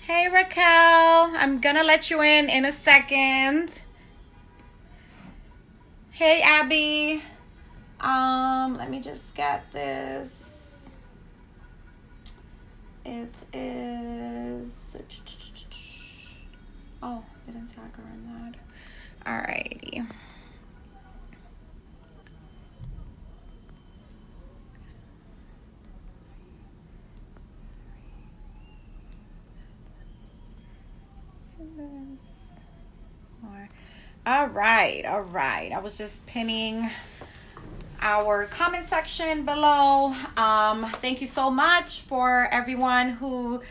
Hey Raquel, I'm gonna let you in a second. Hey Abby, let me just get this. It is. Oh, didn't tag her in that. Alrighty. All right, all right. I was just pinning our comment section below. Thank you so much for everyone who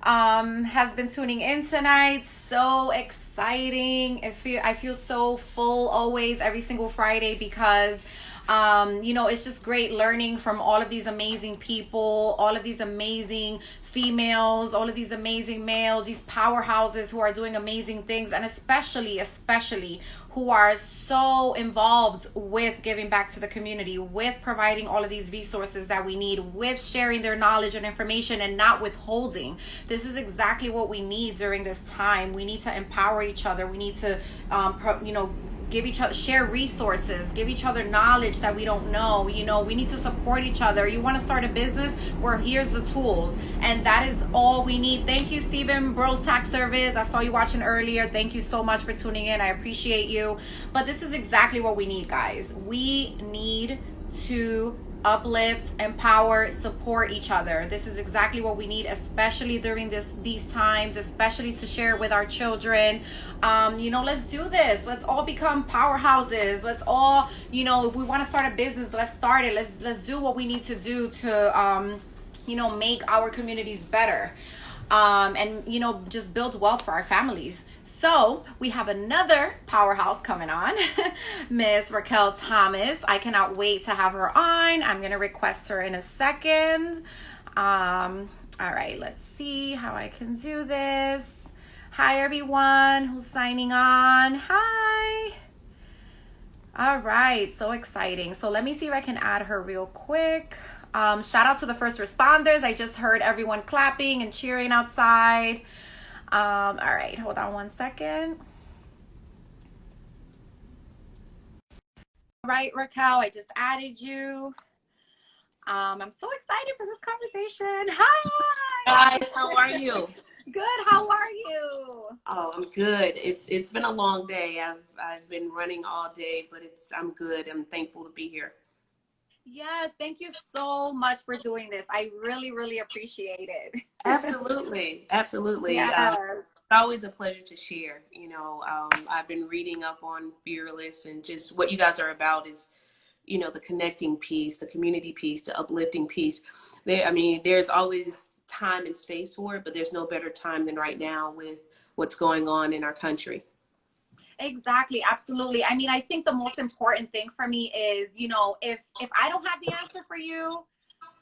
has been tuning in tonight. So exciting. I feel so full always every single Friday because it's just great learning from all of these amazing people, all of these amazing females, all of these amazing males, these powerhouses who are doing amazing things, and especially who are so involved with giving back to the community, with providing all of these resources that we need, with sharing their knowledge and information and not withholding. This is exactly what we need during this time. We need to empower each other. We need to, give each other, share resources, give each other knowledge that we don't know. We need to support each other. You want to start a business? Well, here's the tools, and that is all we need. Thank you, Stephen, Bros Tax Service. I saw you watching earlier. Thank you so much for tuning in. I appreciate you. But this is exactly what we need, guys. We need to uplift, empower, support each other. This is exactly what we need, especially during these times, especially to share with our children. Let's do this. Let's all become powerhouses. Let's all, if we want to start a business, let's start it. Let's do what we need to do to make our communities better. And just build wealth for our families. So we have another powerhouse coming on, Miss Raquel Thomas. I cannot wait to have her on. I'm going to request her in a second. All right, let's see how I can do this. Hi, everyone who's signing on. Hi. All right, so exciting. So let me see if I can add her real quick. Shout out to the first responders. I just heard everyone clapping and cheering outside. All right, hold on one second. All right, Raquel, I just added you. I'm so excited for this conversation. Hi. Guys, how are you? Good. How are you? Oh, I'm good. It's been a long day. I've been running all day, but I'm good. I'm thankful to be here. Yes, thank you so much for doing this. I really, really appreciate it. Absolutely, absolutely. Yes. It's always a pleasure to share. I've been reading up on Fearless, and just what you guys are about is, the connecting piece, the community piece, the uplifting piece. There's always time and space for it, but there's no better time than right now with what's going on in our country. Exactly, absolutely. I mean, I think the most important thing for me is, if I don't have the answer for you,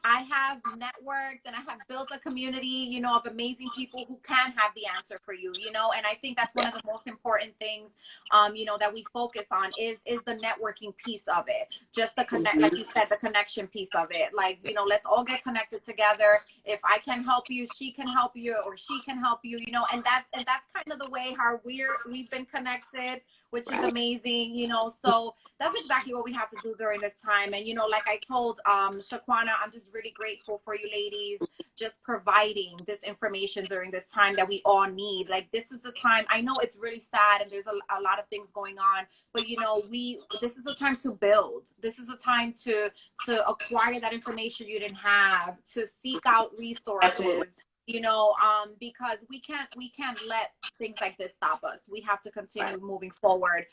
I have networked and I have built a community, of amazing people who can have the answer for you, and I think that's one Yeah. of the most important things, that we focus on is the networking piece of it. Just the connect, like Mhm. you said, the connection piece of it. Like, let's all get connected together. If I can help you, she can help you, or she can help you, and that's kind of the way how we've been connected, which is Right. amazing, so that's exactly what we have to do during this time. And like I told Shaquana, I'm just really grateful for you ladies just providing this information during this time that we all need. Like, this is the time. I know it's really sad and there's a lot of things going on, but we this is the time to build. This is the time to acquire that information you didn't have, to seek out Absolutely. resources, because we can't let things like this stop us. We have to Right. continue moving forward,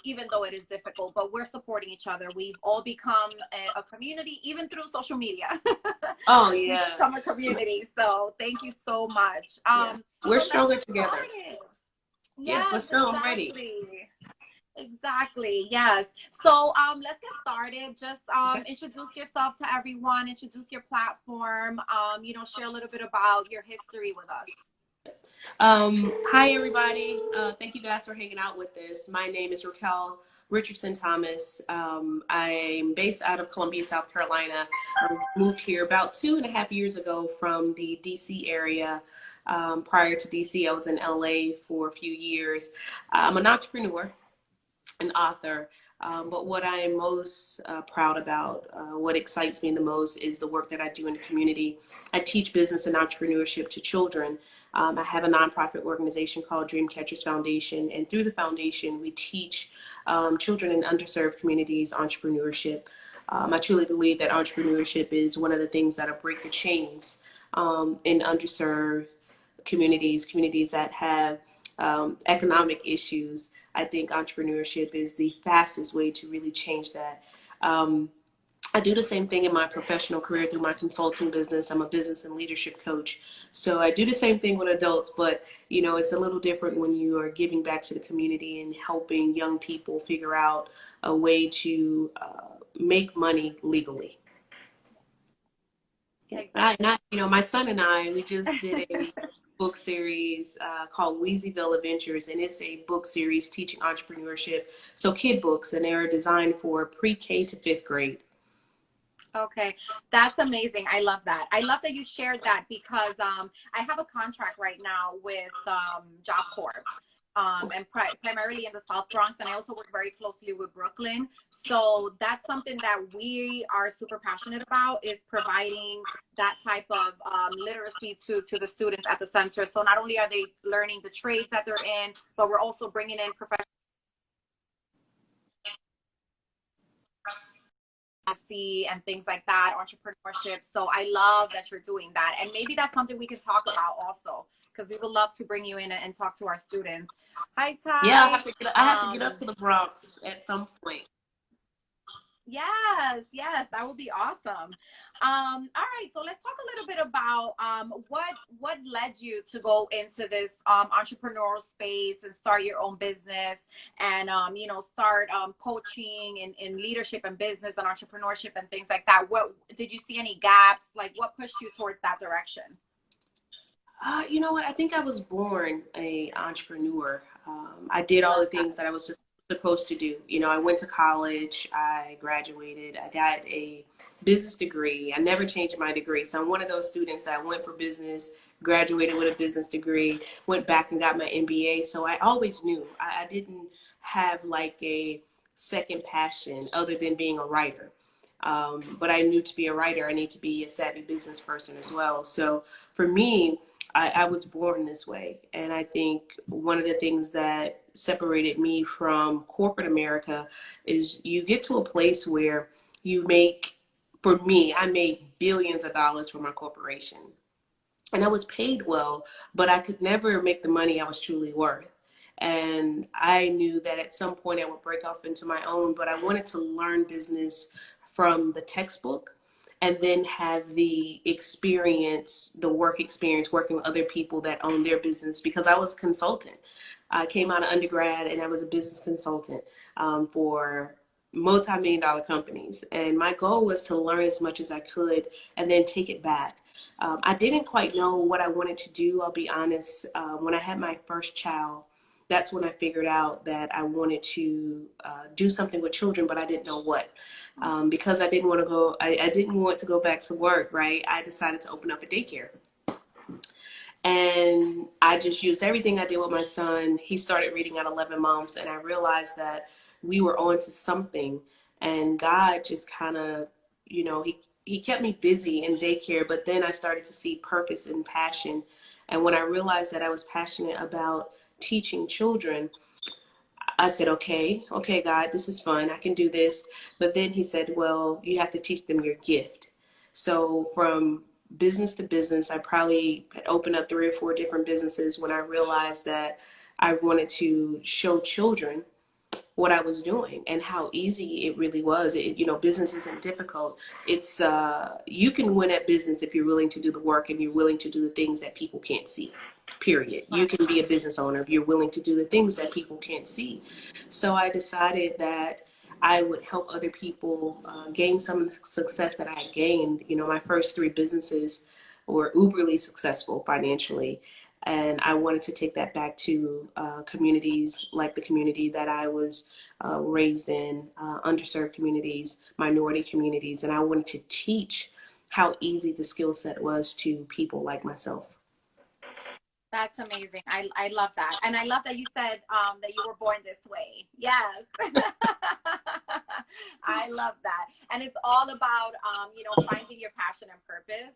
even though it is difficult. But we're supporting each other. We've all become a community, even through social media. Oh We've yeah. become a community. So thank you so much. Yeah. We're So let's stronger get together. started. Yes, Yes, let's go. I'm ready. exactly. Exactly. Yes. So let's get started. Just Okay. introduce yourself to everyone, introduce your platform, share a little bit about your history with us. Hi everybody. Thank you guys for hanging out with us. My name is Raquel Richardson Thomas. I'm based out of Columbia, South Carolina. I moved here about 2.5 years ago from the DC area. Prior to DC, I was in LA for a few years. I'm an entrepreneur, an author. But what I am most proud about, what excites me the most, is the work that I do in the community. I teach business and entrepreneurship to children. I have a nonprofit organization called Dreamcatchers Foundation, and through the foundation, we teach children in underserved communities entrepreneurship. I truly believe that entrepreneurship is one of the things that will break the chains in underserved communities, communities that have economic issues. I think entrepreneurship is the fastest way to really change that. I do the same thing in my professional career through my consulting business. I'm a business and leadership coach. So I do the same thing with adults, but it's a little different when you are giving back to the community and helping young people figure out a way to make money legally. My son and I, we just did a book series called Wheezyville Adventures, and it's a book series teaching entrepreneurship. So kid books, and they're designed for pre-K to fifth grade. Okay, that's amazing. I love that. I love that you shared that because I have a contract right now with Job Corps. And primarily in the South Bronx, and I also work very closely with Brooklyn. So that's something that we are super passionate about, is providing that type of literacy to the students at the center. So not only are they learning the trades that they're in, but we're also bringing in professionals and things like that, entrepreneurship. So I love that you're doing that. And maybe that's something we can talk about also, because we would love to bring you in and talk to our students. Hi, Ty. Yeah, I have to get up to the Bronx at some point. Yes, that would be awesome. All right, so let's talk a little bit about what led you to go into this entrepreneurial space and start your own business, and start coaching in leadership and business and entrepreneurship and things like that. What did you see any gaps? Like, what pushed you towards that direction? You know what? I think I was born an entrepreneur. I did all the things that I was supposed to do. I went to college, I graduated, I got a business degree. I never changed my degree. So I'm one of those students that went for business, graduated with a business degree, went back and got my MBA. So I always knew I didn't have like a second passion other than being a writer. But I knew to be a writer, I need to be a savvy business person as well. So for me, I was born this way. And I think one of the things that separated me from corporate America is you get to a place where for me, I made billions of dollars for my corporation. And I was paid well, but I could never make the money I was truly worth. And I knew that at some point I would break off into my own, but I wanted to learn business from the textbook and then have the experience, the work experience, working with other people that own their business, because I was a consultant. I came out of undergrad and I was a business consultant for multi-million-dollar companies. And my goal was to learn as much as I could and then take it back. I didn't quite know what I wanted to do, I'll be honest. When I had my first child, that's when I figured out that I wanted to do something with children, but I didn't know what. Because I didn't want to go back to work, right? I decided to open up a daycare. And I just used everything I did with my son. He started reading at 11 months, and I realized that we were on to something. And God just kind of, he kept me busy in daycare, but then I started to see purpose and passion. And when I realized that I was passionate about teaching children, I said, okay, God, this is fun. I can do this. But then he said, well, you have to teach them your gift. So from business to business, I probably had opened up 3 or 4 different businesses when I realized that I wanted to show children what I was doing and how easy it really was. Business isn't difficult. It's you can win at business if you're willing to do the work and you're willing to do the things that people can't see. Period. You can be a business owner if you're willing to do the things that people can't see. So I decided that I would help other people gain some of the success that I had gained. My first 3 businesses were uberly successful financially. And I wanted to take that back to communities like the community that I was raised in, underserved communities, minority communities. And I wanted to teach how easy the skill set was to people like myself. That's amazing. I love that. And I love that you said that you were born this way. Yes. I love that. And it's all about, finding your passion and purpose.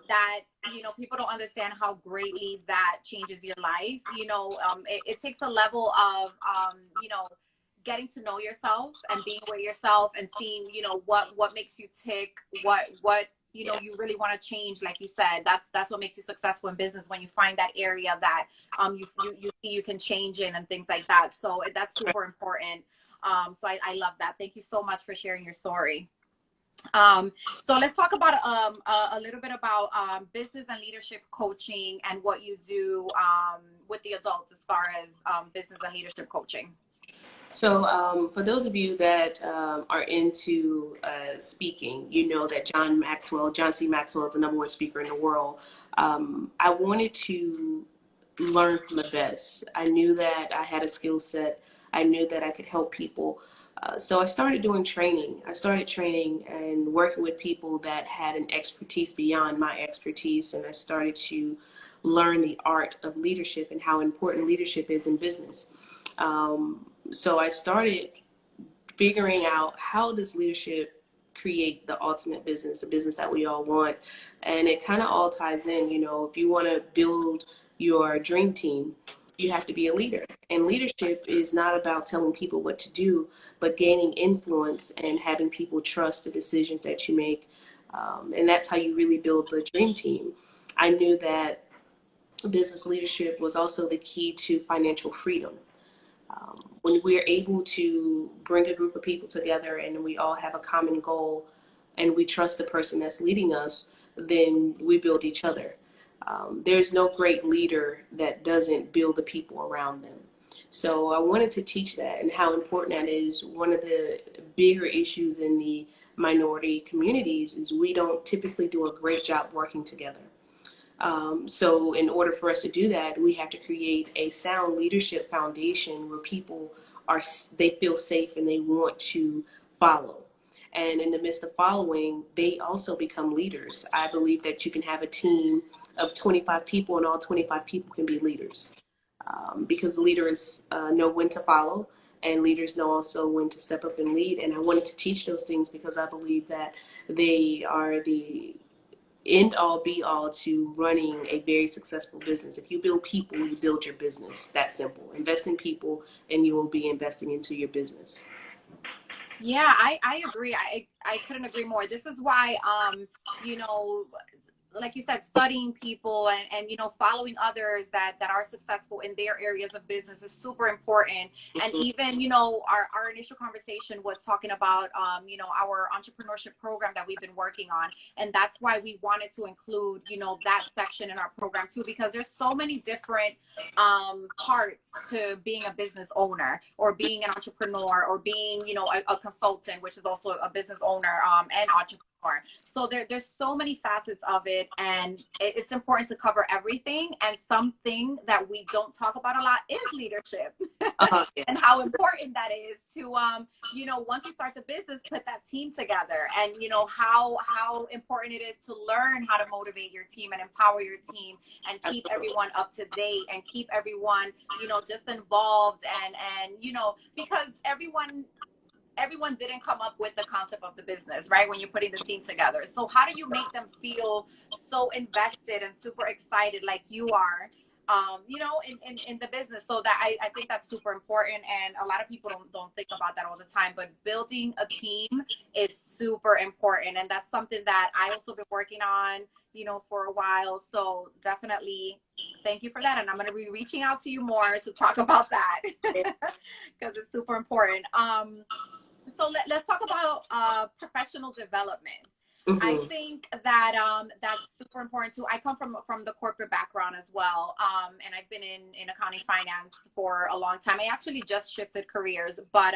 That, people don't understand how greatly that changes your life. It takes a level of, getting to know yourself and being with yourself and seeing, what makes you tick, what you really want to change. Like you said, that's what makes you successful in business, when you find that area that you see you can change in and things like that. So that's super important. So I love that. Thank you so much for sharing your story. So let's talk about a little bit about business and leadership coaching and what you do with the adults as far as business and leadership coaching. So for those of you that are into speaking, you know that John C. Maxwell is the number one speaker in the world. I wanted to learn from the best. I knew that I had a skill set. I knew that I could help people. So I started doing training. I started training and working with people that had an expertise beyond my expertise. And I started to learn the art of leadership and how important leadership is in business. So I started figuring out, how does leadership create the ultimate business, the business that we all want. And it kind of all ties in. If you want to build your dream team, you have to be a leader. And leadership is not about telling people what to do, but gaining influence and having people trust the decisions that you make. And that's how you really build the dream team. I knew that business leadership was also the key to financial freedom. When we're able to bring a group of people together and we all have a common goal and we trust the person that's leading us, then we build each other. There's no great leader that doesn't build the people around them. So I wanted to teach that and how important that is. One of the bigger issues in the minority communities is we don't typically do a great job working together. So in order for us to do that, we have to create a sound leadership foundation where people they feel safe and they want to follow. And in the midst of following, they also become leaders. I believe that you can have a team of 25 people and all 25 people can be leaders, because leaders know when to follow and leaders know also when to step up and lead. And I wanted to teach those things because I believe that they are the end all be all to running a very successful business. If you build people, you build your business. That simple. Invest in people and you will be investing into your business. Yeah, I agree. I couldn't agree more. This is why, like you said, studying people and following others that are successful in their areas of business is super important. And even our initial conversation was talking about our entrepreneurship program that we've been working on, and that's why we wanted to include that section in our program too, because there's so many different parts to being a business owner or being an entrepreneur or being a consultant, which is also a business owner and entrepreneur. So there's so many facets of it, and it's important to cover everything. And something that we don't talk about a lot is leadership. And how important that is to once you start the business, put that team together, and how important it is to learn how to motivate your team and empower your team and keep everyone up to date and keep everyone just involved and because everyone didn't come up with the concept of the business, right? When you're putting the team together. So how do you make them feel so invested and super excited like you are, in the business? So that I think that's super important. And a lot of people don't think about that all the time, but building a team is super important. And that's something that I also been working on, for a while. So definitely thank you for that. And I'm going to be reaching out to you more to talk about that because it's super important. So let's talk about professional development. I Mm-hmm. think that that's super important too. I come from the corporate background as well, and I've been in accounting finance for a long time. I actually just shifted careers, but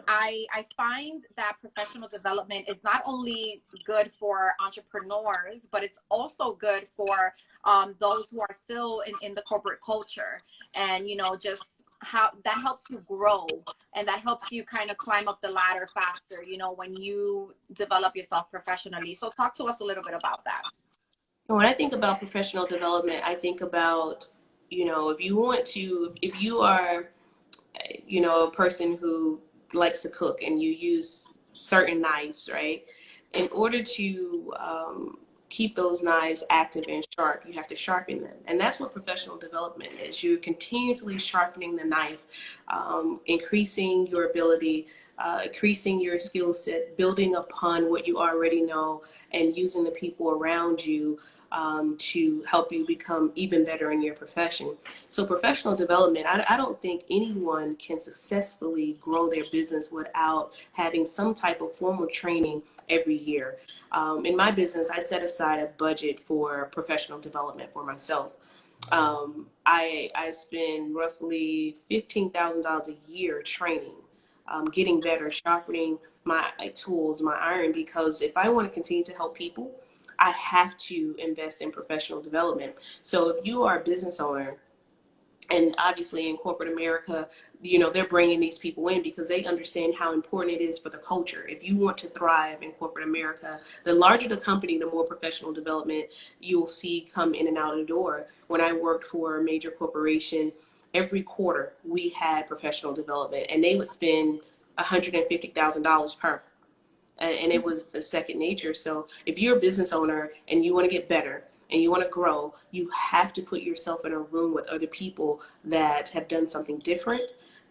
I find that professional development is not only good for entrepreneurs, but it's also good for those who are still in the corporate culture, and just how that helps you grow, and that helps you kind of climb up the ladder faster, when you develop yourself professionally. So talk to us a little bit about that. When I think about professional development, I think about, if you are, a person who likes to cook and you use certain knives, right? In order to keep those knives active and sharp, you have to sharpen them. And that's what professional development is. You're continuously sharpening the knife, increasing your ability, increasing your skill set, building upon what you already know, and using the people around you to help you become even better in your profession. So professional development, I don't think anyone can successfully grow their business without having some type of formal training every year. In my business, I set aside a budget for professional development for myself. I spend roughly $15,000 a year training, getting better, sharpening my tools, my iron, because if I want to continue to help people, I have to invest in professional development. So if you are a business owner, and obviously in corporate America, they're bringing these people in because they understand how important it is for the culture. If you want to thrive in corporate America, the larger the company, the more professional development you'll see come in and out of the door. When I worked for a major corporation, every quarter we had professional development, and they would spend $150,000 per, and it was a second nature. So if you're a business owner and you want to get better and you want to grow, you have to put yourself in a room with other people that have done something different,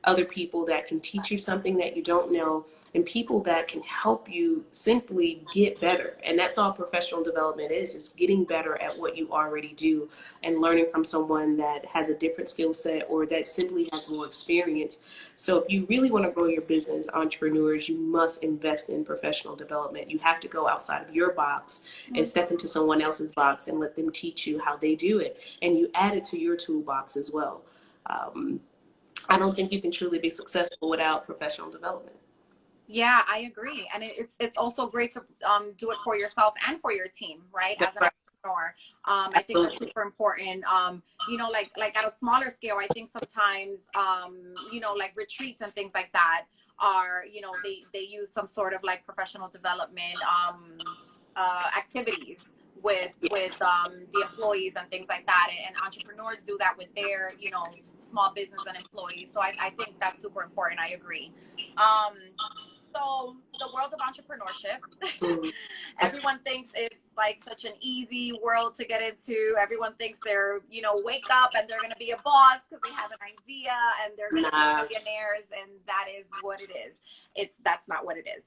other people that can teach you something that you don't know, and people that can help you simply get better. And that's all professional development is, just getting better at what you already do and learning from someone that has a different skill set or that simply has more experience. So if you really want to grow your business, entrepreneurs, you must invest in professional development. You have to go outside of your box and step into someone else's box and let them teach you how they do it. And you add it to your toolbox as well. I don't think you can truly be successful without professional development. Yeah, I agree, and it's also great to do it for yourself and for your team, right? As That's an right. entrepreneur, I think that's Absolutely. super important. Like at a smaller scale, I think sometimes like retreats and things like that are, they use some sort of like professional development activities with the employees and things like that, and entrepreneurs do that with their small business and employees. So I think that's super important. I agree. um so the world of entrepreneurship, Mhm. everyone thinks it's like such an easy world to get into. Everyone thinks they're, wake up and they're going to be a boss because they have an idea and they're going to be Nah, millionaires, and that is what it is. That's not what it is.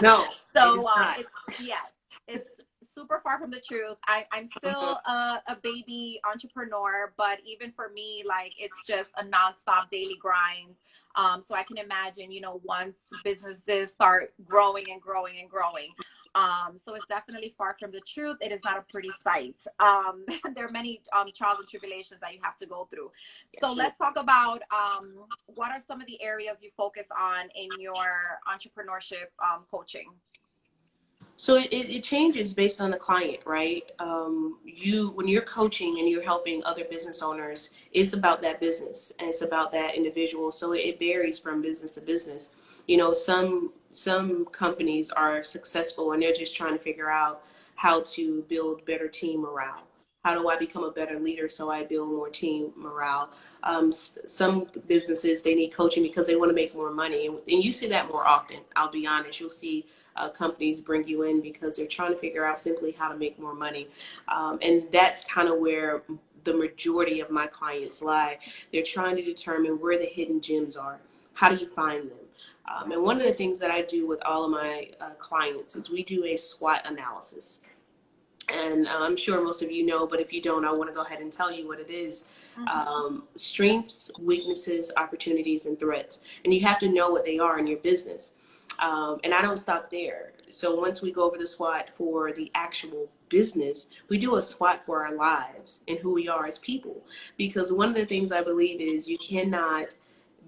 no, it is So not. it's yes, it's super far from the truth. I'm Mhm. still a baby entrepreneur, but even for me, like it's just a nonstop daily grind. So I can imagine, once businesses start growing and growing and growing. So it's definitely far from the truth. It is not a pretty sight. There are many trials and tribulations that you have to go through. So Yes, ma'am. let's talk about what are some of the areas you focus on in your entrepreneurship coaching. So it changes based on the client, right? When you're coaching and you're helping other business owners, it's about that business and it's about that individual. So it varies from business to business. Some companies are successful and they're just trying to figure out how to build better team morale. How do I become a better leader so I build more team morale? Some businesses, they need coaching because they want to make more money, and you see that more often. I'll be honest, you'll see companies bring you in because they're trying to figure out simply how to make more money. And that's kind of where the majority of my clients lie. They're trying to determine where the hidden gems are. How do you find them? And one of the things that I do with all of my clients is we do a SWOT analysis. And I'm sure most of you know, but if you don't, I want to go ahead and tell you what it is. Strengths, weaknesses, opportunities, and threats. And you have to know what they are in your business. And I don't stop there. so once we go over the SWOT for the actual business, we do a SWOT for our lives and who we are as people. Because one of the things I believe is you cannot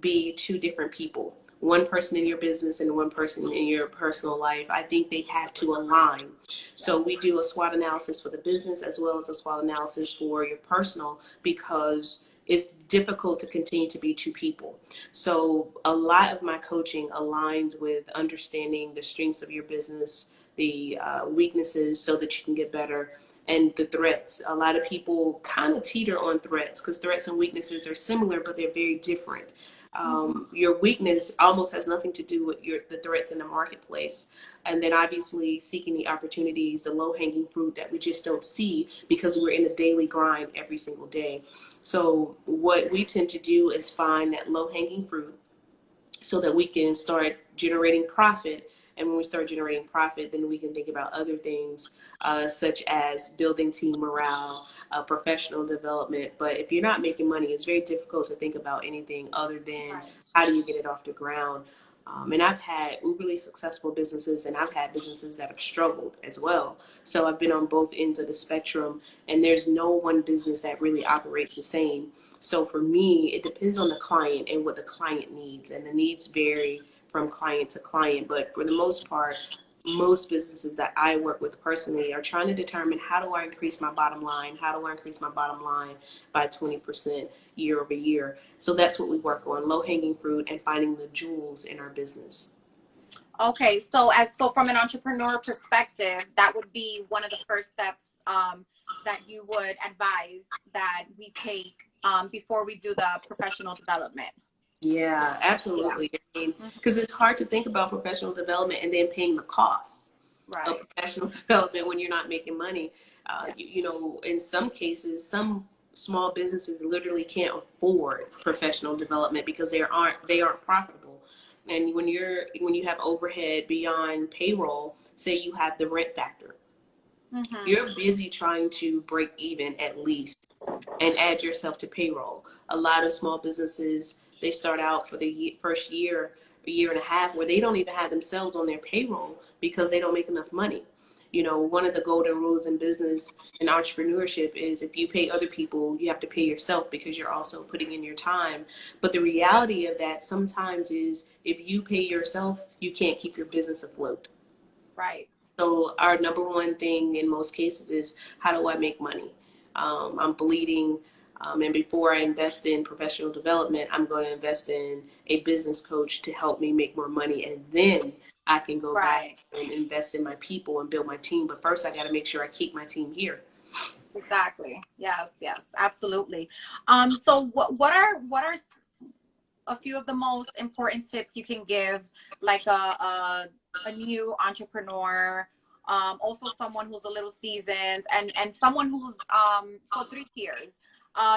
be two different people, one person in your business and one person in your personal life. I think they have to align. So we do a SWOT analysis for the business as well as a SWOT analysis for your personal, because it's difficult to continue to be two people. So a lot of my coaching aligns with understanding the strengths of your business, the weaknesses, so that you can get better, and the threats. A lot of people kind of teeter on threats because threats and weaknesses are similar, but they're very different. Your weakness almost has nothing to do with the threats in the marketplace. And then obviously seeking the opportunities, the low hanging fruit that we just don't see because we're in a daily grind every single day. So what we tend to do is find that low hanging fruit so that we can start generating profit. And when we start generating profit, then we can think about other things, such as building team morale, professional development. But if you're not making money, it's very difficult to think about anything other than how do you get it off the ground. And I've had uberly successful businesses, and I've had businesses that have struggled as well. So I've been on both ends of the spectrum, and there's no one business that really operates the same. So for me, it depends on the client and what the client needs, and the needs vary from client to client. But for the most part, most businesses that I work with personally are trying to determine, how do I increase my bottom line? How do I increase my bottom line by 20% year over year? So that's what we work on, low hanging fruit and finding the jewels in our business. Okay, so from an entrepreneur perspective, that would be one of the first steps that you would advise that we take before we do the professional development. Yeah, absolutely. Yeah. I mean, because it's hard to think about professional development and then paying the costs of Right. professional development when you're not making money. Yeah. You know, in some cases, some small businesses literally can't afford professional development because they aren't profitable. And when you have overhead beyond payroll, say you have the rent factor, you're busy trying to break even at least and add yourself to payroll. A lot of small businesses, they start out for the first year, a year and a half, where they don't even have themselves on their payroll because they don't make enough money. You know, one of the golden rules in business and entrepreneurship is if you pay other people, you have to pay yourself because you're also putting in your time. But the reality of that sometimes is if you pay yourself, you can't keep your business afloat. Right. So our number one thing in most cases is, how do I make money? I'm bleeding. And before I invest in professional development, I'm going to invest in a business coach to help me make more money. And then I can go back Right. and invest in my people and build my team. But first, I got to make sure I keep my team here. Exactly. Yes, yes, absolutely. So what are a few of the most important tips you can give, like a new entrepreneur, also someone who's a little seasoned, and someone who's so three tiers: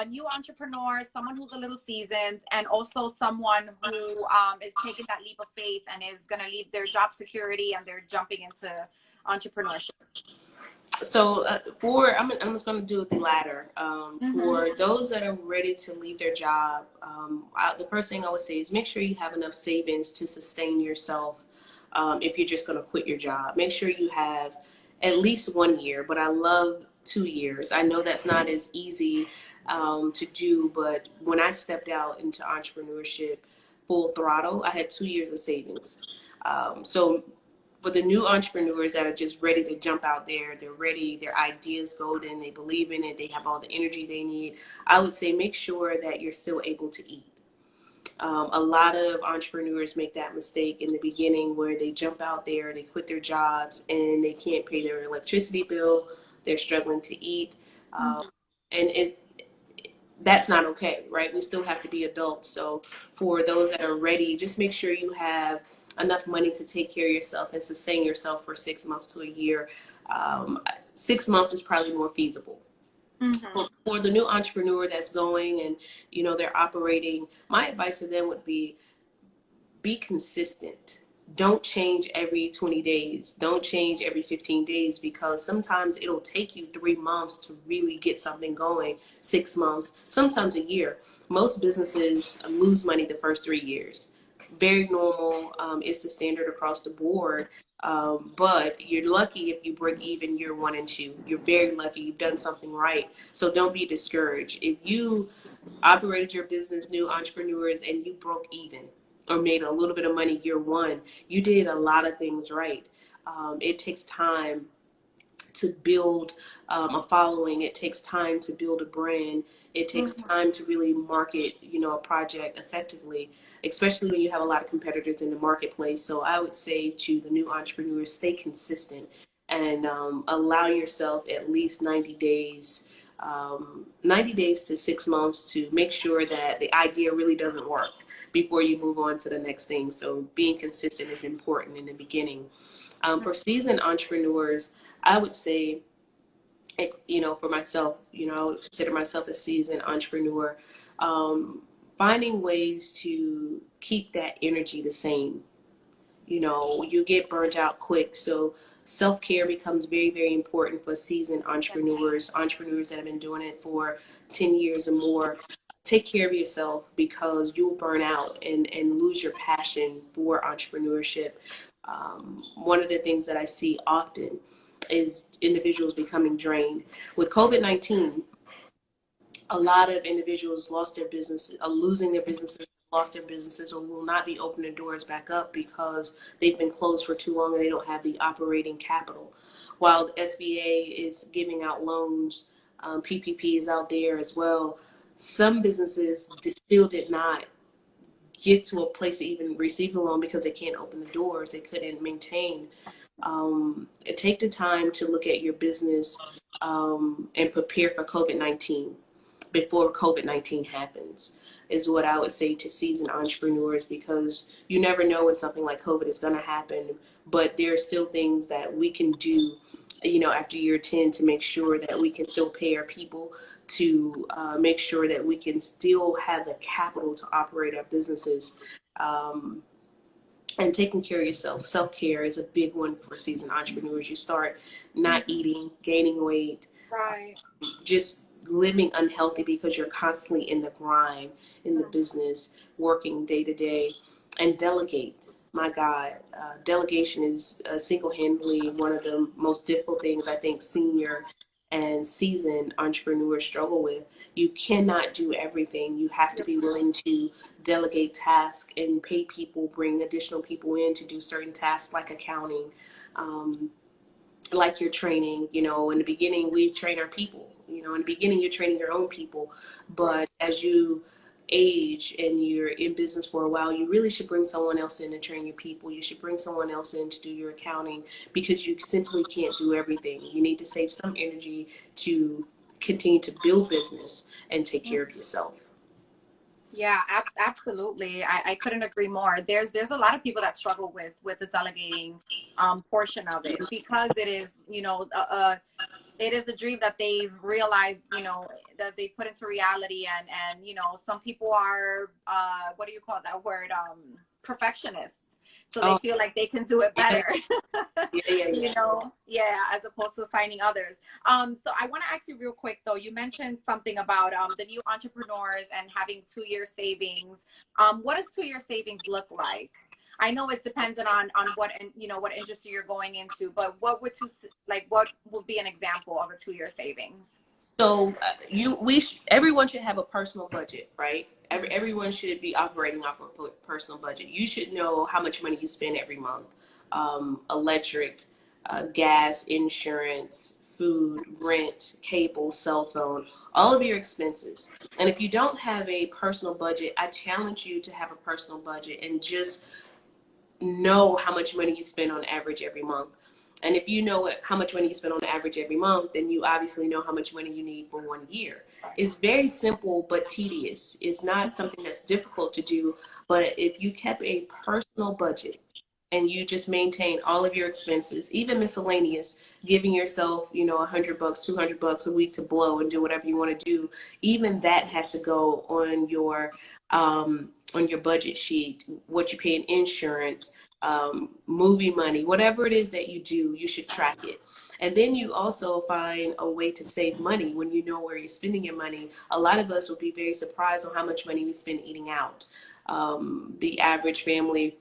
new entrepreneur, someone who's a little seasoned, and also someone who is taking that leap of faith and is gonna leave their job security and they're jumping into entrepreneurship. So I'm just going to do the latter. For those that are ready to leave their job, the first thing I would say is make sure you have enough savings to sustain yourself. If you're just going to quit your job, make sure you have at least 1 year, but I love 2 years. I know that's not as easy to do, but when I stepped out into entrepreneurship full throttle, I had 2 years of savings. So for the new entrepreneurs that are just ready to jump out there, they're ready, their ideas golden, they believe in it, they have all the energy they need, I would say make sure that you're still able to eat. A lot of entrepreneurs make that mistake in the beginning where they jump out there, they quit their jobs, and they can't pay their electricity bill, they're struggling to eat. And that's not okay, right? We still have to be adults. So for those that are ready, just make sure you have enough money to take care of yourself and sustain yourself for 6 months to a year. 6 months is probably more feasible. For the new entrepreneur that's going and, you know, they're operating, my advice to them would be consistent. Don't change every 20 days. Don't change every 15 days, because sometimes it'll take you 3 months to really get something going, 6 months, sometimes a year. Most businesses lose money the first 3 years. Very normal. It's the standard across the board. But you're lucky if you break even year 1 and 2. You're very lucky. You've done something right. So don't be discouraged. If you operated your business, new entrepreneurs, and you broke even or made a little bit of money year 1, you did a lot of things right. It takes time to build a following. It takes time to build a brand. It takes Mhm. time to really market, a project effectively, especially when you have a lot of competitors in the marketplace. So I would say to the new entrepreneurs, stay consistent and allow yourself at least 90 days, 90 days to 6 months to make sure that the idea really doesn't work before you move on to the next thing. So being consistent is important in the beginning. For seasoned entrepreneurs, I would say, for myself, I would consider myself a seasoned entrepreneur. Um, Finding ways to keep that energy the same. You get burnt out quick. So self-care becomes very, very important for seasoned entrepreneurs that have been doing it for 10 years or more. Take care of yourself because you'll burn out and lose your passion for entrepreneurship. One of the things that I see often is individuals becoming drained. With COVID-19, a lot of individuals lost their businesses, are losing their businesses, lost their businesses, or will not be opening doors back up because they've been closed for too long and they don't have the operating capital. While the SBA is giving out loans, PPP is out there as well. Some businesses still did not get to a place to even receive a loan because they can't open the doors. They couldn't maintain. Take the time to look at your business and prepare for COVID-19 before COVID-19 happens, is what I would say to seasoned entrepreneurs, because you never know when something like COVID is going to happen, but there are still things that we can do, after year 10 to make sure that we can still pay our people, to make sure that we can still have the capital to operate our businesses. Um, and taking care of yourself. Self-care is a big one for seasoned entrepreneurs. You start not Mhm. eating, gaining weight, Right. just living unhealthy because you're constantly in the grind, in the business, working day to day. And delegate. My God, delegation is single-handedly one of the most difficult things I think senior and seasoned entrepreneurs struggle with. You cannot do everything. You have to be willing to delegate tasks and pay people, bring additional people in to do certain tasks like accounting, um, like your training. In the beginning, we train our people. In the beginning, you're training your own people. But as you age and you're in business for a while, you really should bring someone else in to train your people. You should bring someone else in to do your accounting, because you simply can't do everything. You need to save some energy to continue to build business and take care of yourself. Yeah, absolutely. I couldn't agree more. There's a lot of people that struggle with the delegating portion of it, because it is, it is a dream that they've realized, that they put into reality. And some people are, what do you call that word, perfectionists, so they Oh, feel like they can do it yeah, better. yeah, yeah, yeah. Yeah, as opposed to finding others. So I want to ask you real quick though, you mentioned something about the new entrepreneurs and having 2 year savings. What does 2 year savings look like? I know it's dependent on what, and what industry you're going into, but what would be an example of a 2 year savings? So everyone should have a personal budget, right? Everyone should be operating off of a personal budget. You should know how much money you spend every month. Electric, gas, insurance, food, rent, cable, cell phone, all of your expenses. And if you don't have a personal budget, I challenge you to have a personal budget and just know how much money you spend on average every month. And if you know how much money you spend on average every month, then you obviously know how much money you need for 1 year. It's very simple but tedious. It's not something that's difficult to do. But if you kept a personal budget and you just maintain all of your expenses, even miscellaneous, giving yourself, $100, $200 a week to blow and do whatever you want to do, even that has to go on your budget sheet. What you pay in insurance, movie money, whatever it is that you do, you should track it. And then you also find a way to save money when you know where you're spending your money. A lot of us will be very surprised on how much money we spend eating out. The average family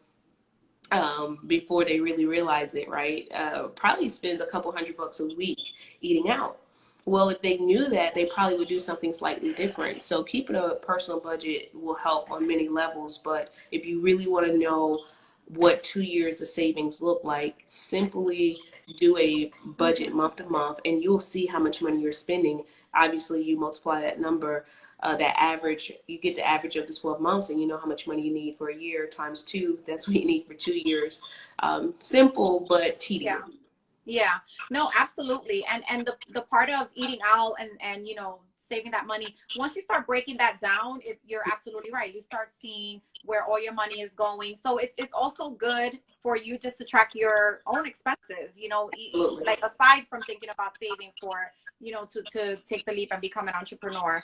before they really realize it, right? Probably spends a couple $100 a week eating out. Well, if they knew that, they probably would do something slightly different. So keeping a personal budget will help on many levels. But if you really want to know what 2 years of savings look like, simply do a budget month to month and you'll see how much money you're spending. Obviously, you multiply that number, that average, you get the average of the 12 months and you know how much money you need for a year times two. That's what you need for 2 years. Simple, but Yeah. tedious. Yeah, no, absolutely. And the part of eating out and saving that money, once you start breaking that down, you're absolutely right. You start seeing where all your money is going. So it's also good for you just to track your own expenses, Absolutely. like aside from thinking about saving for, to take the leap and become an entrepreneur.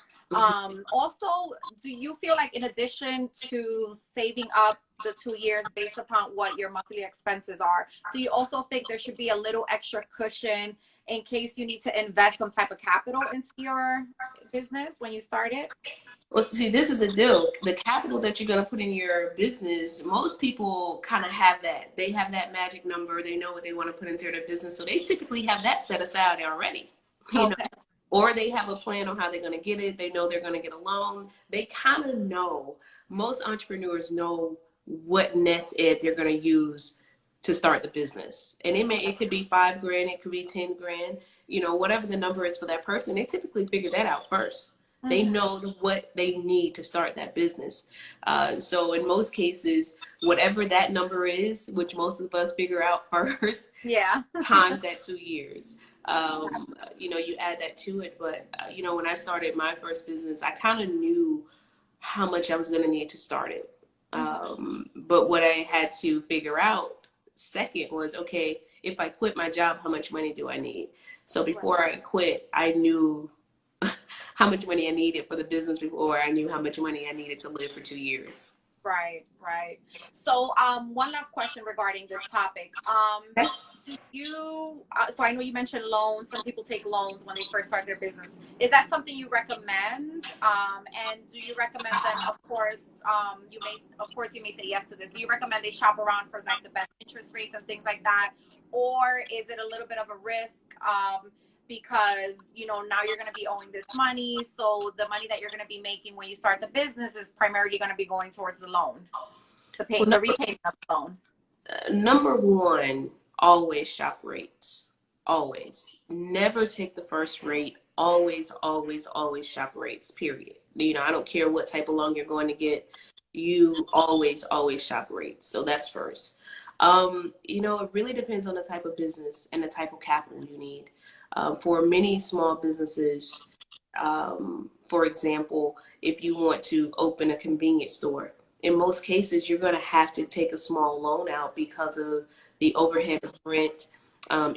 Also, do you feel like in addition to saving up the 2 years based upon what your monthly expenses are, do you also think there should be a little extra cushion in case you need to invest some type of capital into your business when you start it? Well, see, this is a deal. The capital that you're going to put in your business, most people kind of have that. They have that magic number. They know what they want to put into their business. So they typically have that set aside already, you know, Okay. or they have a plan on how they're going to get it. They know they're going to get a loan. They kind of know, most entrepreneurs know what nest egg they're going to use to start the business. And it could be 5 grand, it could be 10 grand, whatever the number is for that person. They typically figure that out first. They Mhm. know what they need to start that business. So in most cases, whatever that number is, which most of us figure out first, Yeah. times that 2 years. You add that to it. But, when I started my first business, I kind of knew how much I was going to need to start it. But what I had to figure out second was, okay, if I quit my job, how much money do I need? So Right. before I quit, I knew how much money I needed for the business before I knew how much money I needed to live for 2 years. Right, right. So, one last question regarding this topic. Do you, so I know you mentioned loans. Some people take loans when they first start their business. Is that something you recommend? And do you recommend them, of course, you may say yes to this. Do you recommend they shop around for like the best interest rates and things like that? Or is it a little bit of a risk? Because now you're going to be owing this money, so the money that you're going to be making when you start the business is primarily going to be going towards the loan, Well, the repayment of the loan. number one, always shop rates. Always. Never take the first rate. Always, always, always shop rates, period. I don't care what type of loan you're going to get. You always, always shop rates. So that's first. It really depends on the type of business and the type of capital you need. For many small businesses, for example, if you want to open a convenience store, in most cases, you're going to have to take a small loan out because of the overhead of rent,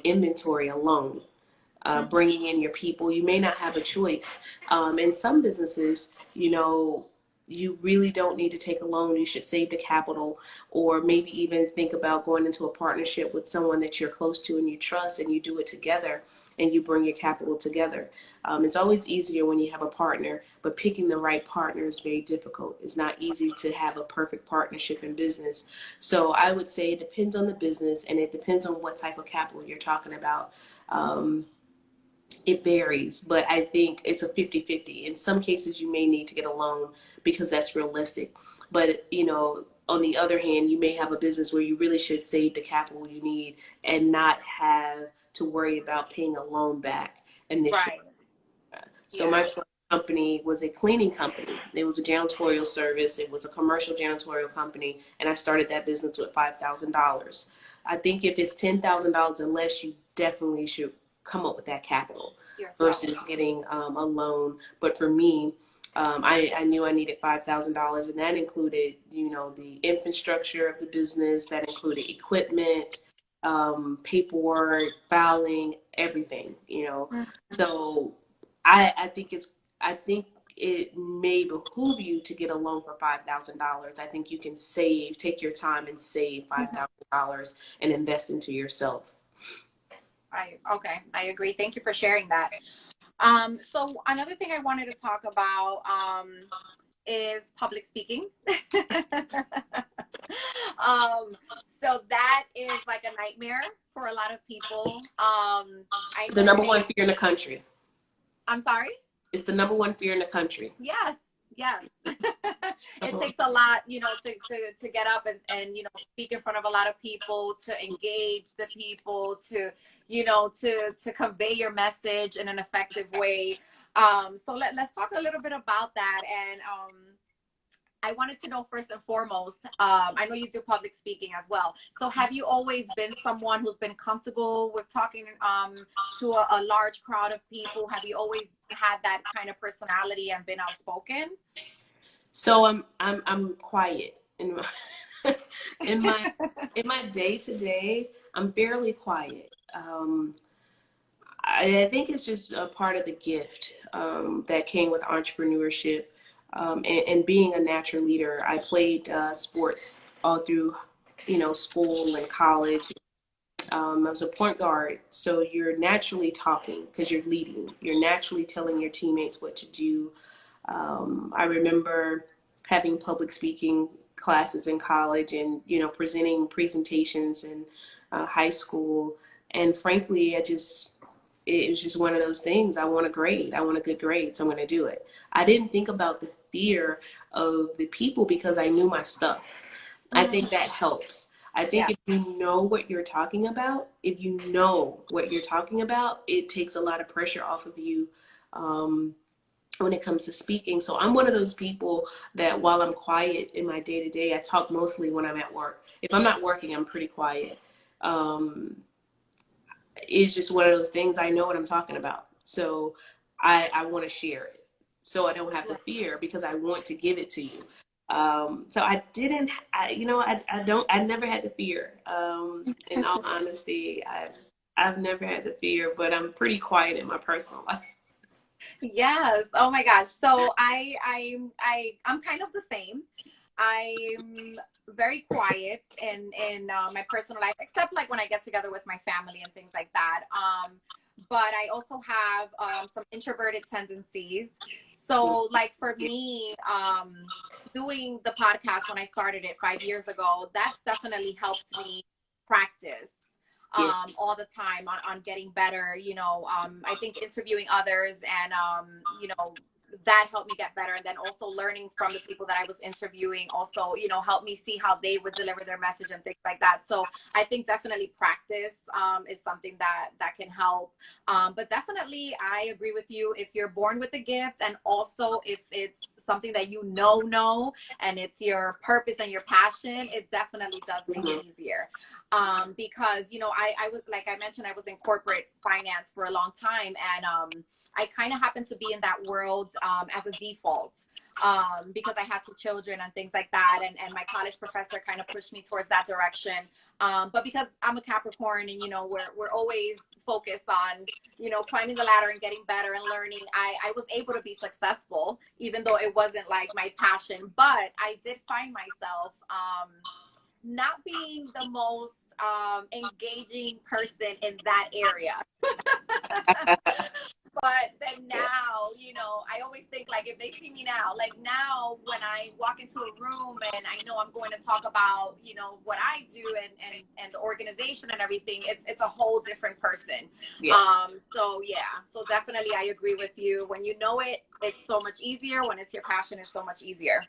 inventory alone. Bringing in your people, you may not have a choice. In some businesses, you really don't need to take a loan. You should save the capital, or maybe even think about going into a partnership with someone that you're close to and you trust, and you do it together and you bring your capital together. It's always easier when you have a partner, but picking the right partner is very difficult. It's not easy to have a perfect partnership in business. So I would say it depends on the business and it depends on what type of capital you're talking about. It varies, but I think it's a 50-50. In some cases, you may need to get a loan because that's realistic. But, on the other hand, you may have a business where you really should save the capital you need and not have to worry about paying a loan back initially. Right. So my Yeah. first company was a cleaning company. It was a janitorial service. It was a commercial janitorial company, and I started that business with $5,000. I think if it's $10,000 or less, you definitely should come up with that capital Yourself. versus getting a loan. But for me, I knew I needed $5,000, and that included, the infrastructure of the business. That included equipment, paperwork, filing, everything. Mhm. So I think it may behoove you to get a loan for $5,000. I think you can take your time and save $5,000 and invest into yourself. Okay, I agree. Thank you for sharing that. So another thing I wanted to talk about, is public speaking. um, so that is like a nightmare for a lot of people. I The know number for one me, fear in the country. I'm sorry. It's the number one fear in the country. Yes, yes. It Uh-huh. takes a lot, to get up and speak in front of a lot of people, to engage the people, to convey your message in an effective way. So let's talk a little bit about that. And I wanted to know first and foremost, I know you do public speaking as well. So have you always been someone who's been comfortable with talking to a large crowd of people? Have you always had that kind of personality and been outspoken? So I'm quiet in my in my in my day to day. I'm fairly quiet. I think it's just a part of the gift that came with entrepreneurship and being a natural leader. I played sports all through, school and college. I was a point guard, so you're naturally talking because you're leading. You're naturally telling your teammates what to do. I remember having public speaking classes in college and, presenting presentations in high school. And frankly, it was just one of those things. I want a grade. I want a good grade, so I'm going to do it. I didn't think about the fear of the people because I knew my stuff. I think that helps. I think Yeah. if you know what you're talking about, it takes a lot of pressure off of you when it comes to speaking. So I'm one of those people that while I'm quiet in my day to day, I talk mostly when I'm at work. If I'm not working, I'm pretty quiet. Um, it's just one of those things. I know what I'm talking about. So I want to share it. So I don't have the fear because I want to give it to you. So I didn't, I never had the fear. In all honesty, I've never had the fear, but I'm pretty quiet in my personal life. Yes. Oh my gosh. So I'm kind of the same. I'm very quiet in my personal life, except like when I get together with my family and things like that. But I also have some introverted tendencies. So like for me, doing the podcast when I started it 5 years ago, that's definitely helped me practice Yeah. all the time on getting better. I think interviewing others and that helped me get better. And then also learning from the people that I was interviewing also, helped me see how they would deliver their message and things like that. So I think definitely practice is something that can help. But definitely I agree with you. If you're born with a gift, and also if it's something that and it's your purpose and your passion, it definitely does make it Mhm. easier. Because I was, like I mentioned, I was in corporate finance for a long time, and I kind of happened to be in that world as a default, because I had two children and things like that, and my college professor kind of pushed me towards that direction. But because I'm a Capricorn, and we're always focused on climbing the ladder and getting better and learning, I was able to be successful even though it wasn't like my passion. But I did find myself not being the most engaging person in that area. But then now, I always think like if they see me now, like now when I walk into a room and I know I'm going to talk about, what I do and the organization and everything, it's a whole different person. Yeah. So yeah, so definitely I agree with you. When you know it, it's so much easier. When it's your passion, it's so much easier.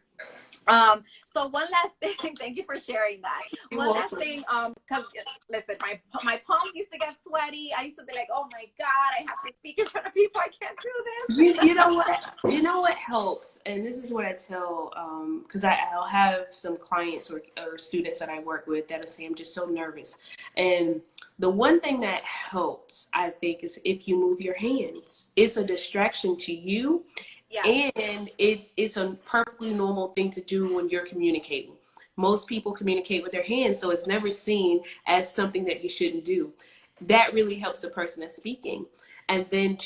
Um, so one last thing, thank you for sharing that. You're One last welcome. thing, because listen, my palms used to get sweaty. I used to be like, oh my God, I have to speak in front of people. I can't do this. You know what? You know what helps, and this is what I tell, because I'll have some clients or students that I work with that'll say I'm just so nervous, and the one thing that helps, I think, is if you move your hands. It's a distraction to you, Yeah. and it's a perfectly normal thing to do when you're communicating. Most people communicate with their hands, so it's never seen as something that you shouldn't do. That really helps the person that's speaking. And then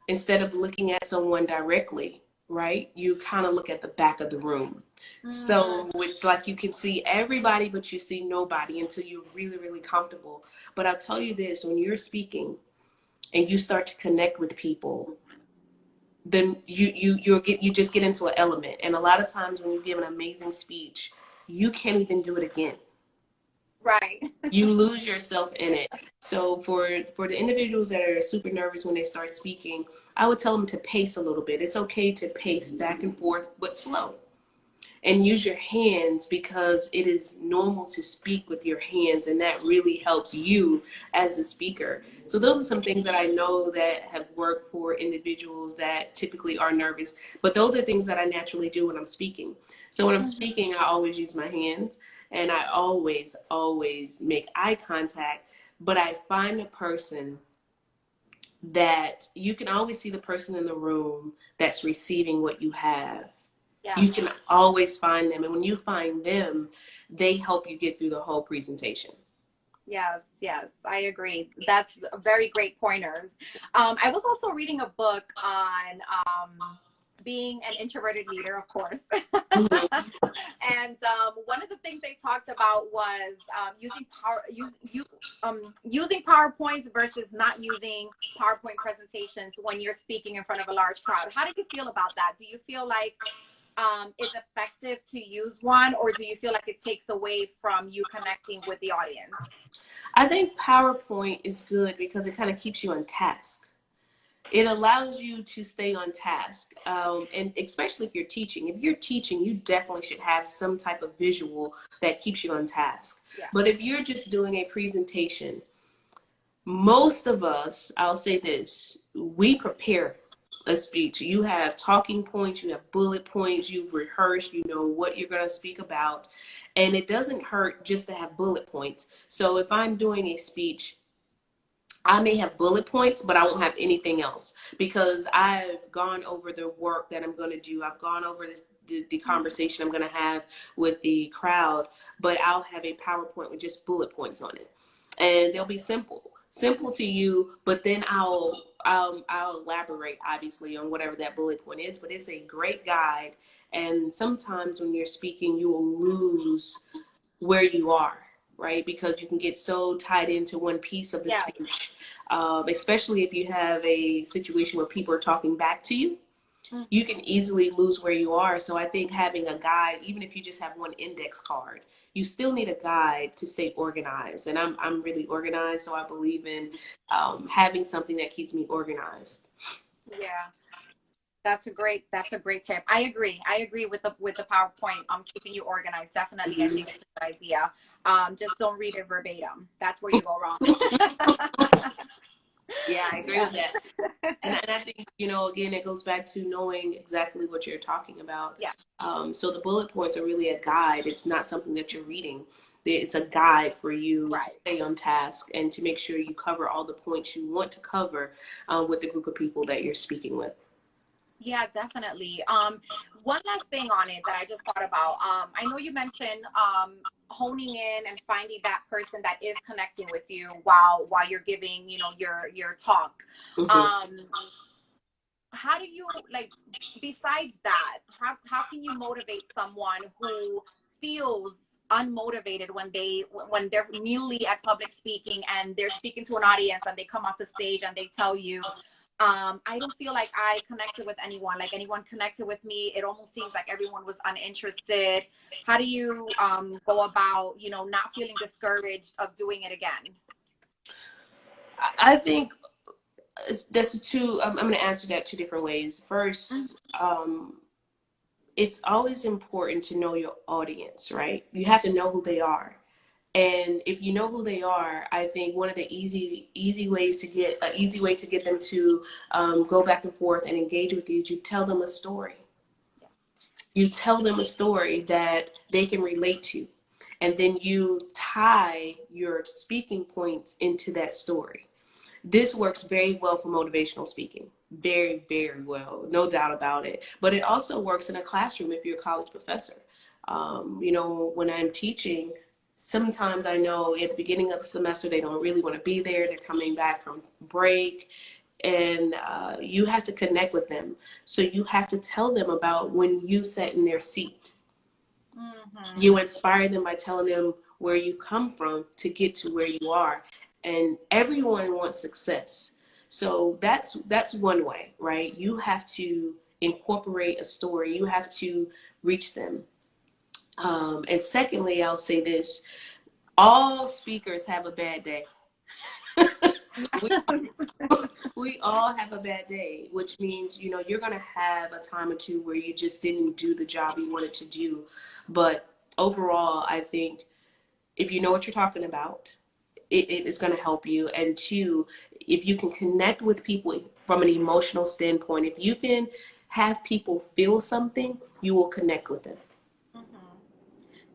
instead of looking at someone directly, right, you kind of look at the back of the room. Mm. So it's like you can see everybody, but you see nobody until you're really, really comfortable. But I'll tell you this, when you're speaking and you start to connect with people, then you just get into an element. And a lot of times when you give an amazing speech, you can't even do it again. Right. You lose yourself in it. So for the individuals that are super nervous when they start speaking, I would tell them to pace a little bit. It's okay to pace back and forth, but slow. And use your hands, because it is normal to speak with your hands, and that really helps you as the speaker. So those are some things that I know that have worked for individuals that typically are nervous, but those are things that I naturally do when I'm speaking. So when I'm speaking, I always use my hands, and I always make eye contact, but I find a person that you can always see the person in the room that's receiving what you have. Yeah. You can always find them. And when you find them, they help you get through the whole presentation. Yes, yes, I agree. That's very great pointers. I was also reading a book on being an introverted leader, of course. Mm-hmm. And one of the things they talked about was using PowerPoints versus not using PowerPoint presentations when you're speaking in front of a large crowd. How do you feel about that? Do you feel like it's effective to use one, or do you feel like it takes away from you connecting with the audience? I think PowerPoint is good because it kind of keeps you on task. It allows you to stay on task. And especially if you're teaching. If you're teaching, you definitely should have some type of visual that keeps you on task. Yeah. But if you're just doing a presentation, most of us, I'll say this, we prepare a speech. You have talking points, you have bullet points, you've rehearsed, you know what you're going to speak about. And it doesn't hurt just to have bullet points. So if I'm doing a speech, I may have bullet points, but I won't have anything else, because I've gone over the work that I'm going to do. I've gone over the conversation I'm going to have with the crowd, but I'll have a PowerPoint with just bullet points on it. And they'll be simple to you, but then I'll elaborate obviously on whatever that bullet point is, but it's a great guide. And sometimes when you're speaking, you will lose where you are, right? Because you can get so tied into one piece of the Yeah. speech, especially if you have a situation where people are talking back to you. You can easily lose where you are. So I think having a guide, even if you just have one index card, you still need a guide to stay organized. And I'm really organized, so I believe in having something that keeps me organized. Yeah. That's a great tip. I agree. I agree with the PowerPoint. Keeping you organized. Definitely. I Mm-hmm. think it's a good idea. Just don't read it verbatim. That's where you go wrong. Yeah, I agree Yeah. with that. And I think, you know, again, it goes back to knowing exactly what you're talking about. Yeah. So the bullet points are really a guide. It's not something that you're reading. It's a guide for you to Right. stay on task and to make sure you cover all the points you want to cover with the group of people that you're speaking with. Yeah, definitely. One last thing on it that I just thought about. I know you mentioned honing in and finding that person that is connecting with you while you're giving, your talk. Mm-hmm. Um, how do you, like, besides that, how can you motivate someone who feels unmotivated when they're newly at public speaking and they're speaking to an audience and they come off the stage and they tell you, I don't feel like I connected with anyone, like anyone connected with me. It almost seems like everyone was uninterested. How do you go about, not feeling discouraged of doing it again? I think that's two. I'm going to answer that two different ways. First, it's always important to know your audience, right? You have to know who they are. And if you know who they are, I think one of the easy ways to get an easy way to get them to go back and forth and engage with you is you tell them a story. You tell them a story that they can relate to, and then you tie your speaking points into that story. This works very well for motivational speaking. Very, very well. No doubt about it. But it also works in a classroom if you're a college professor. When I'm teaching, sometimes I know at the beginning of the semester they don't really want to be there. They're coming back from break, and you have to connect with them. So you have to tell them about when you sat in their seat. Mm-hmm. You inspire them by telling them where you come from to get to where you are. And everyone wants success. So that's one way, right? You have to incorporate a story. You have to reach them. And secondly, I'll say this: all speakers have a bad day. we, we all have a bad day, which means, you're going to have a time or two where you just didn't do the job you wanted to do. But overall, I think if you know what you're talking about, it is going to help you. And two, if you can connect with people from an emotional standpoint, if you can have people feel something, you will connect with them.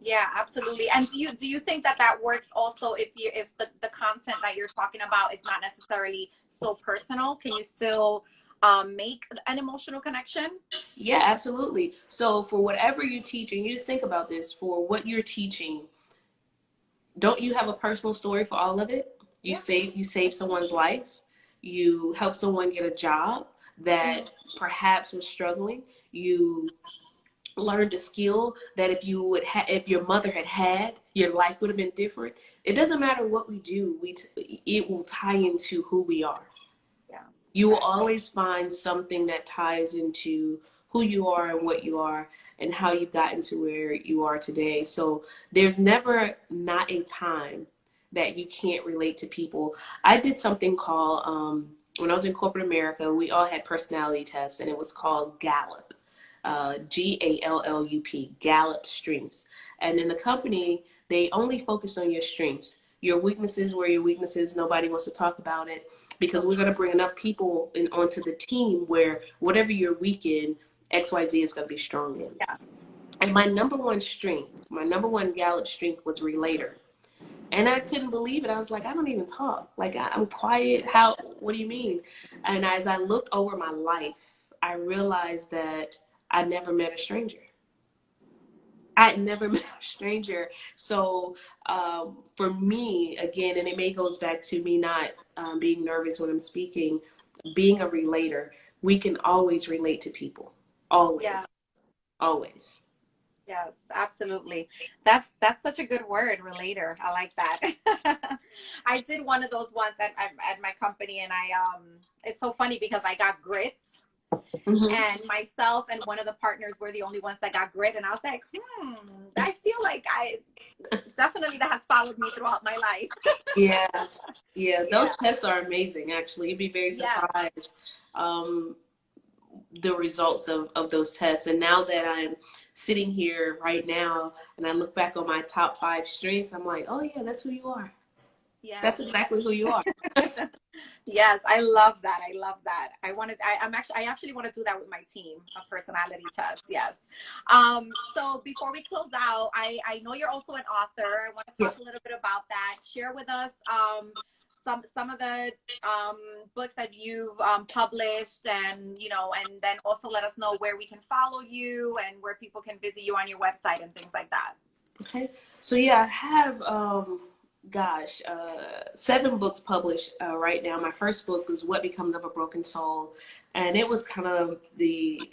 Yeah, absolutely. And do you think that that works also if the content that you're talking about is not necessarily so personal? Can you still make an emotional connection? Yeah, absolutely. So for whatever you're teaching, you just think about this: for what you're teaching, don't you have a personal story for all of it? You Yeah. save someone's life. You help someone get a job that perhaps was struggling. You learned a skill that if your mother had, your life would have been different. It doesn't matter what we do. It will tie into who we are. Yeah. You will always find something that ties into who you are and what you are and how you've gotten to where you are today. So there's never not a time that you can't relate to people. I did something called, when I was in corporate America, we all had personality tests, and it was called Gallup. GALLUP, Gallup Strengths. And in the company, they only focused on your strengths. Your weaknesses were your weaknesses. Nobody wants to talk about it, because we're going to bring enough people onto the team where whatever you're weak in, XYZ is going to be strong in. Yes. And my number one strength, my number one Gallup strength was relator. And I couldn't believe it. I was like, I don't even talk. Like, I'm quiet. What do you mean? And as I looked over my life, I realized that I never met a stranger. I never met a stranger. So for me, again, and it may goes back to me not being nervous when I'm speaking, being a relator, we can always relate to people. Always. Yeah. Always. Yes, absolutely. That's such a good word, relator. I like that. I did one of those ones at my company, and it's so funny because I got grit, Mm-hmm. and myself and one of the partners were the only ones that got grit, and I was like, I feel like I definitely that has followed me throughout my life. Yeah. Yeah. Yeah. Those tests are amazing, actually. You'd be very Yes. surprised. The results of those tests. And now that I'm sitting here right now and I look back on my top 5 strengths, I'm like, oh yeah, that's who you are. Yes. That's exactly who you are. Yes, I love that. I love that. I actually want to do that with my team, a personality test. Yes. So before we close out, I know you're also an author. I want to Yeah. talk a little bit about that. Share with us some of the books that you've published, and and then also let us know where we can follow you and where people can visit you on your website and things like that. Okay. So yeah, I have 7 books published right now. My first book was What Becomes of a Broken Soul, and it was kind of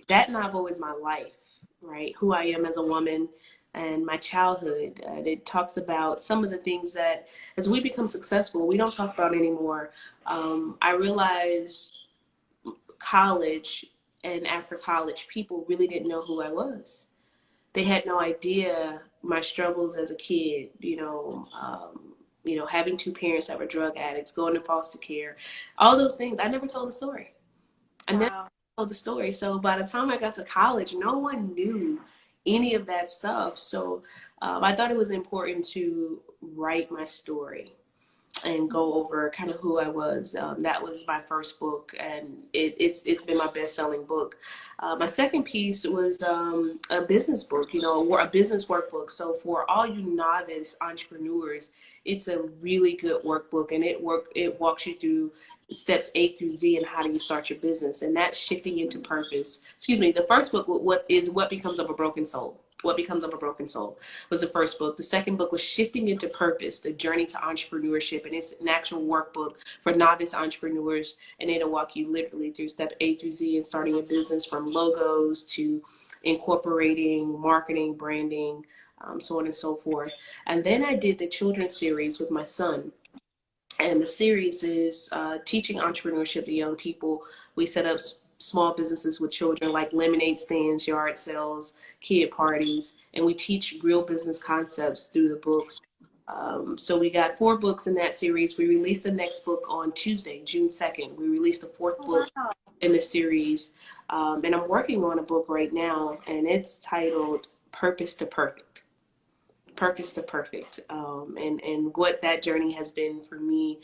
that novel is my life, right? Who I am as a woman and my childhood. And it talks about some of the things that, as we become successful, we don't talk about anymore. I realized college and after college, people really didn't know who I was. They had no idea my struggles as a kid, having 2 parents that were drug addicts, going to foster care, all those things. I never told the story. I never Wow. told the story. So by the time I got to college, no one knew any of that stuff. So I thought it was important to write my story and go over kind of who I was. That was my first book, and it's been my best-selling book. My second piece was a business book, a business workbook. So for all you novice entrepreneurs, it's a really good workbook, and it walks you through steps A through Z and how do you start your business, and that's shifting into purpose. Excuse me. The first book, What Becomes of a Broken Soul. What Becomes of a Broken Soul was the first book. The second book was Shifting into Purpose, The Journey to Entrepreneurship. And it's an actual workbook for novice entrepreneurs. And it'll walk you literally through step A through Z and starting a business, from logos to incorporating marketing, branding, so on and so forth. And then I did the children's series with my son. And the series is teaching entrepreneurship to young people. We set up small businesses with children, like lemonade stands, yard sales, kid parties, and we teach real business concepts through the books. So we got 4 books in that series. We released the next book on Tuesday, June 2nd. We released the 4th Oh, book wow. in the series. And I'm working on a book right now, and it's titled Purpose to Perfect. Purpose to Perfect, and what that journey has been for me.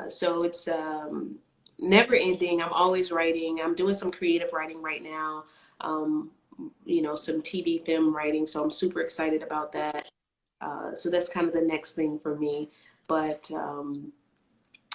So it's never ending. I'm always writing. I'm doing some creative writing right now. Um, some TV film writing. So I'm super excited about that. So that's kind of the next thing for me. But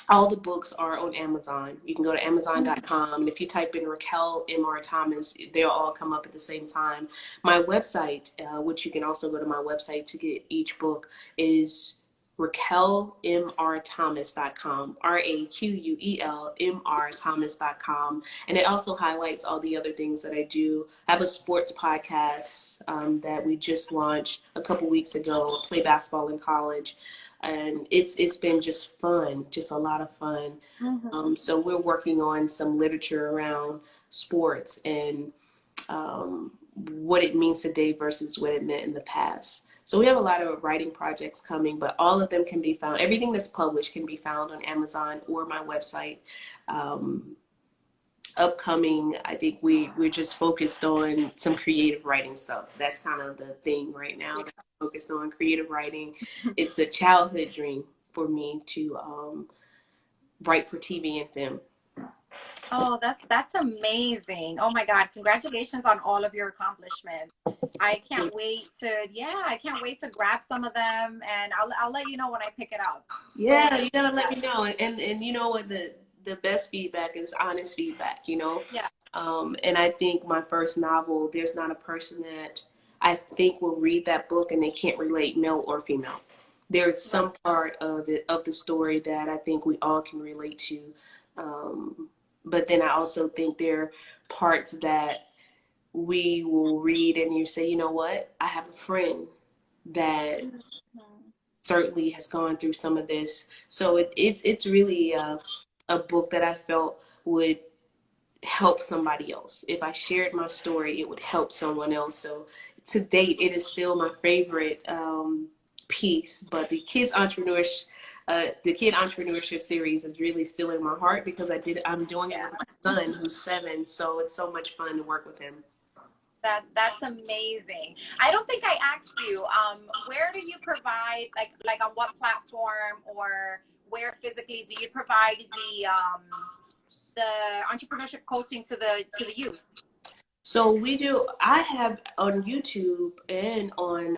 all the books are on Amazon. You can go to Amazon.com, and if you type in Raquel M.R. Thomas, they'll all come up at the same time. My website, which you can also go to my website to get each book, is RaquelMRThomas.com, RaquelMRThomas.com. And it also highlights all the other things that I do. I have a sports podcast that we just launched a couple weeks ago, Play Basketball in College. And it's been just fun, just a lot of fun. Mm-hmm. So we're working on some literature around sports and what it means today versus what it meant in the past. So we have a lot of writing projects coming, but all of them can be found. Everything that's published can be found on Amazon or my website. Upcoming, I think we're just focused on some creative writing stuff. That's kind of the thing right now. That I'm focused on creative writing. It's a childhood dream for me to write for TV and film. Oh, that's amazing. Oh my God. Congratulations on all of your accomplishments. I can't wait to grab some of them, and I'll let you know when I pick it up. So Yeah, you gotta let me know. And you know what, the best feedback is honest feedback, you know? yeah. And I think my first novel, there's not a person that I think will read that book and they can't relate, male or female. There's Right. some part of it, of the story, that I think we all can relate to. But then I also think there are parts that we will read and you say, you know what? I have a friend that Mhm. certainly has gone through some of this. So it's really a book that I felt would help somebody else. If I shared my story, it would help someone else. So to date, it is still my favorite piece. But the kid entrepreneurship series is really still in my heart because I'm doing it Yeah. with my son who's 7. So it's so much fun to work with him. That's amazing. I don't think I asked you, where do you provide, like on what platform, or where physically do you provide the entrepreneurship coaching to the youth? So I have on YouTube and on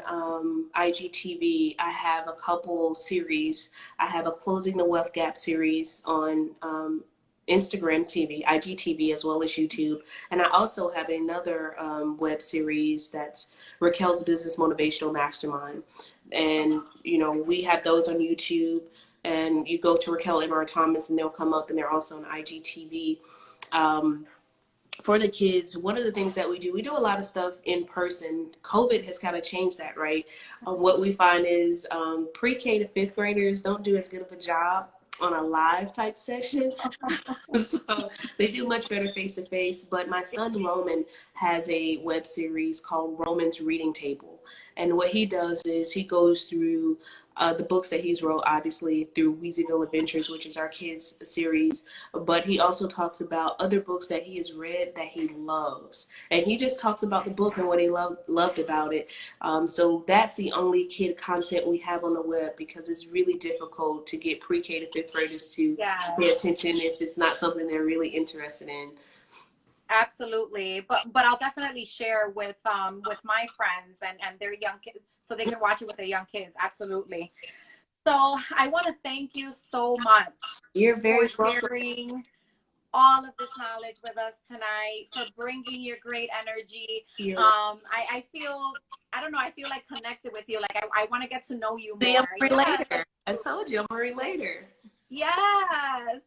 IGTV, I have a couple series. I have a Closing the Wealth Gap series on Instagram TV, IGTV, as well as YouTube. And I also have another web series that's Raquel's Business Motivational Mastermind. And, we have those on YouTube. And you go to Raquel M.R. Thomas and they'll come up, and they're also on IGTV. For the kids, one of the things that we do a lot of stuff in person. COVID has kind of changed that, right? What we find is pre-K to 5th graders don't do as good of a job on a live type session. So they do much better face to face. But my son Roman has a web series called Roman's Reading Table. And what he does is he goes through the books that he's wrote, obviously through Weezyville Adventures, which is our kids series. But he also talks about other books that he has read that he loves. And he just talks about the book and what he loved about it. So that's the only kid content we have on the web, because it's really difficult to get pre-K to 5th graders to Yeah. pay attention if it's not something they're really interested in. Absolutely. But I'll definitely share with my friends and their young kids, so they can watch it with their young kids. Absolutely. So I want to thank you so much You're for very welcome. sharing all of this knowledge with us tonight, for bringing your great energy. I feel, I don't know, I feel like connected with you. Like I want to get to know you See, I'm more. a Yeah. relator. I told you I'm a relator. Yes.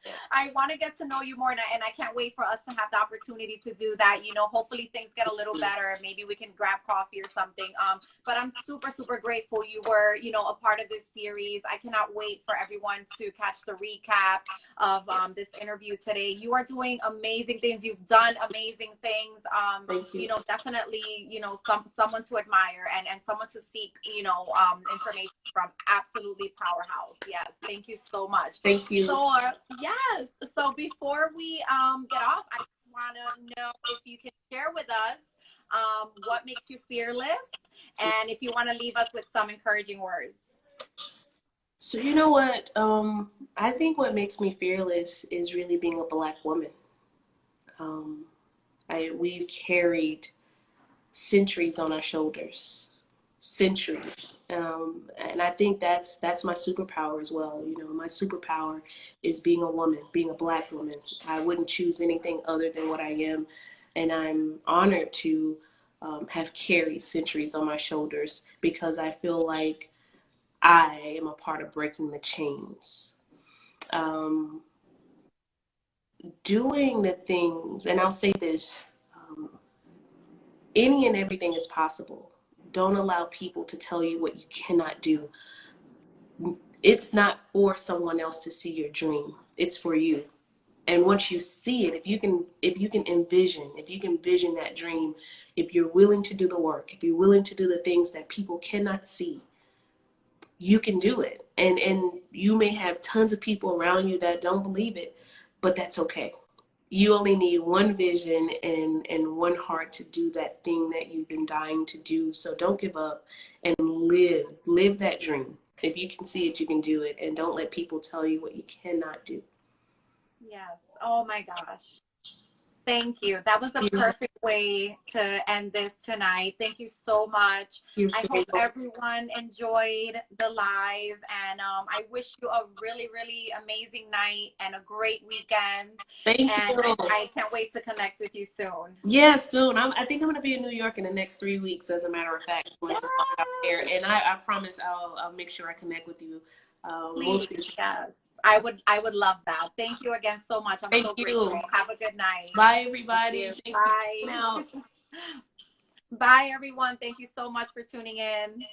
Yeah. I want to get to know you more, and I can't wait for us to have the opportunity to do that. You know, hopefully things get a little better. Maybe we can grab coffee or something. But I'm super, super grateful you were, you know, a part of this series. I cannot wait for everyone to catch the recap of this interview today. You are doing amazing things. You've done amazing things. Thank you. You know, definitely, you know, someone to admire and someone to seek, you know, information from. Absolutely powerhouse. Yes. Thank you so much. Thank you. So, yes. So before we get off, I just want to know if you can share with us what makes you fearless, and if you want to leave us with some encouraging words. So you know what? I think what makes me fearless is really being a Black woman. Um, we've carried centuries on our shoulders, centuries, and I think that's my superpower as well. You know, my superpower is being a woman, being a Black woman. I wouldn't choose anything other than what I am, and I'm honored to have carried centuries on my shoulders because I feel like I am a part of breaking the chains. Um, Doing the things, and I'll say this, any and everything is possible. Don't allow people to tell you what you cannot do. It's not for someone else to see your dream. It's for you. And once you see it, if you can vision that dream, if you're willing to do the work, if you're willing to do the things that people cannot see, you can do it. And you may have tons of people around you that don't believe it, but that's okay. You only need one vision and one heart to do that thing that you've been dying to do. So don't give up and live that dream. If you can see it, you can do it. And don't let people tell you what you cannot do. Yes. Oh my gosh. Thank you. That was the perfect way to end this tonight. Thank you so much. I hope everyone enjoyed the live, and I wish you a really, really amazing night and a great weekend. Thank and you. I can't wait to connect with you soon. Yeah, soon. I think I'm going to be in New York in the next 3 weeks, as a matter of fact. Once I'm out there, and I promise I'll make sure I connect with you. We'll Please, see. yes. I would love that. Thank you again so much. I'm Thank so you. grateful. Have a good night. Bye, everybody. Thank you. Bye. Bye, everyone. Thank you so much for tuning in.